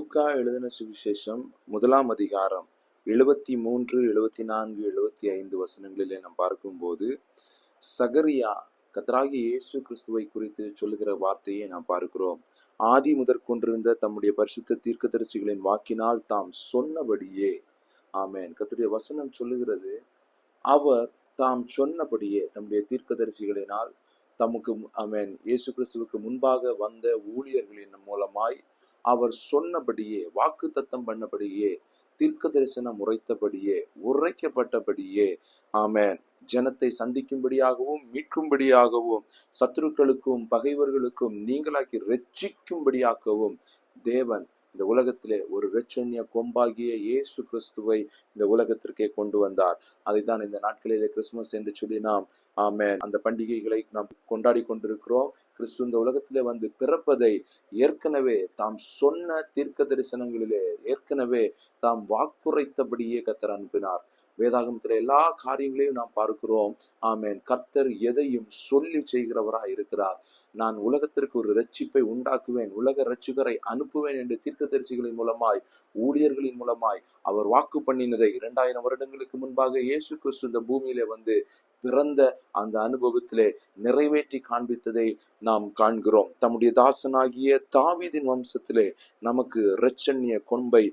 லூக்கா எழுதின சுவிசேஷம் 1ஆம் அதிகாரம் 73, 74, 75 வசனங்களிலே நாம் பார்க்கும்போது சகரியா கர்த்தராகிய இயேசு கிறிஸ்துவை குறித்து சொல்லுகிற வார்த்தையை நாம் பார்க்கிறோம். ஆதி முதற்கொண்டிருந்த தம்முடைய பரிசுத்த தீர்க்கதரிசிகளின் வாக்கினால் தாம் சொன்னபடியே, ஆமென். கர்த்தருடைய வசனம் சொல்லுகிறது, அவர் தாம் சொன்னபடியே தம்முடைய தீர்க்கதரிசிகளினால் தமக்கு, ஆமென், இயேசு கிறிஸ்துவுக்கு முன்பாக வந்த ஊழியர்களின் மூலமாய் அவர் சொன்னபடியே, வாக்கு தத்தம் பண்ணபடியே, தீர்க்க தரிசனம் உரைக்கப்பட்டபடியே, ஆமென், ஜனத்தை சந்திக்கும்படியாகவும் மீட்கும்படியாகவும் சத்துருக்களுக்கும் பகைவர்களுக்கும் நீங்களாக்கி ரட்சிக்கும்படியாகவும் தேவன் இந்த உலகத்திலே ஒரு இரட்சணிய கொம்பாகிய இயேசு கிறிஸ்துவை இந்த உலகத்திற்கே கொண்டு வந்தார். அதைத்தான் இந்த நாட்களிலே கிறிஸ்துமஸ் என்று சொல்லி நாம், ஆமென், அந்த பண்டிகைகளை நாம் கொண்டாடி கொண்டிருக்கிறோம். கிறிஸ்து இந்த உலகத்திலே வந்து பிறப்பதை ஏற்கனவே தாம் சொன்ன தீர்க்க தரிசனங்களிலே ஏற்கனவே தாம் வாக்குரைத்தபடியே கர்த்தர் அனுப்பினார். வேதாகமத்தில எல்லா காரியங்களையும் நாம் பார்க்கிறோம். ஆமென். கர்த்தர் எதையும் சொல்லி செய்கிறவராய் இருக்கிறார். நான் உலகத்திற்கு ஒரு ரட்சிப்பை உண்டாக்குவேன், உலக ரட்சிகரை அனுப்புவேன் என்று தீர்க்கதரிசிகளின் மூலமாய், ஊழியர்களின் மூலமாய் அவர் வாக்கு பண்ணினதை 2000 வருடங்களுக்கு முன்பாக இயேசு கிறிஸ்து இந்த பூமியிலே வந்து பிறந்த அந்த அனுபவத்திலே நிறைவேற்றி காண்பித்ததை நாம் காண்கிறோம். தம்முடைய தாசனாகிய தாவீதின் வம்சத்திலே நமக்கு இரட்சணிய கொம்பை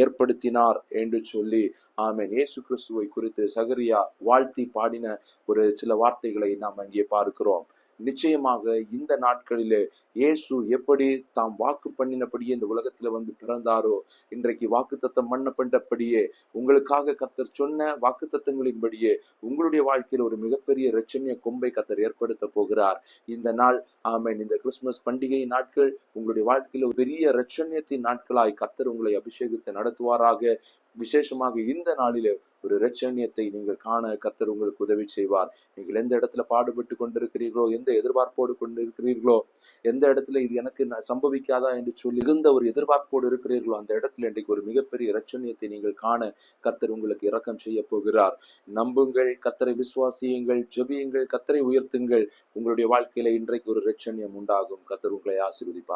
ஏற்படுத்தினார் என்று சொல்லி, ஆமென், இயேசு கிறிஸ்துவை குறித்து சகரியா வாழ்த்தி பாடின ஒரு சில வார்த்தைகளை நாம் அங்கே பார்க்கிறோம். நிச்சயமாக இந்த நாட்களிலே இயேசு எப்படி தாம் வாக்கு பண்ணினபடியே இந்த உலகத்துல வந்து பிறந்தாரோ, இன்றைக்கு வாக்கு தத்தம் பண்ணப்பட்டபடியே, உங்களுக்காக கர்த்தர் சொன்ன வாக்கு தத்தங்களின்படியே உங்களுடைய வாழ்க்கையில் ஒரு மிகப்பெரிய இரட்சணிய கொம்பை கர்த்தர் ஏற்படுத்த போகிறார். இந்த நாள், ஆமென், இந்த கிறிஸ்துமஸ் பண்டிகை நாட்கள் உங்களுடைய வாழ்க்கையில் ஒரு பெரிய இரட்சணியத்தின் நாட்களாய் கர்த்தர் உங்களை அபிஷேகத்தை நடத்துவாராக. விசேஷமாக இந்த நாளிலே ஒரு இரட்சணியத்தை நீங்கள் காண கர்த்தர் உங்களுக்கு உதவி செய்வார். நீங்கள் எந்த இடத்துல பாடுபட்டு கொண்டிருக்கிறீர்களோ, எந்த எதிர்பார்ப்போடு கொண்டிருக்கிறீர்களோ, எந்த இடத்துல இது எனக்கு சம்பவிக்காதா என்று சொல்லி மிகுந்த ஒரு எதிர்பார்ப்போடு இருக்கிறீர்களோ, அந்த இடத்துல இன்றைக்கு ஒரு மிகப்பெரிய இரட்சணியத்தை நீங்கள் காண கர்த்தர் உங்களுக்கு இரக்கம் செய்ய போகிறார். நம்புங்கள், கர்த்தரை விசுவாசியுங்கள், ஜெபியுங்கள், கர்த்தரை உயர்த்துங்கள். உங்களுடைய வாழ்க்கையில இன்றைக்கு ஒரு இரட்சணியம் உண்டாகும். கர்த்தர் உங்களை ஆசீர்வதிப்பார்.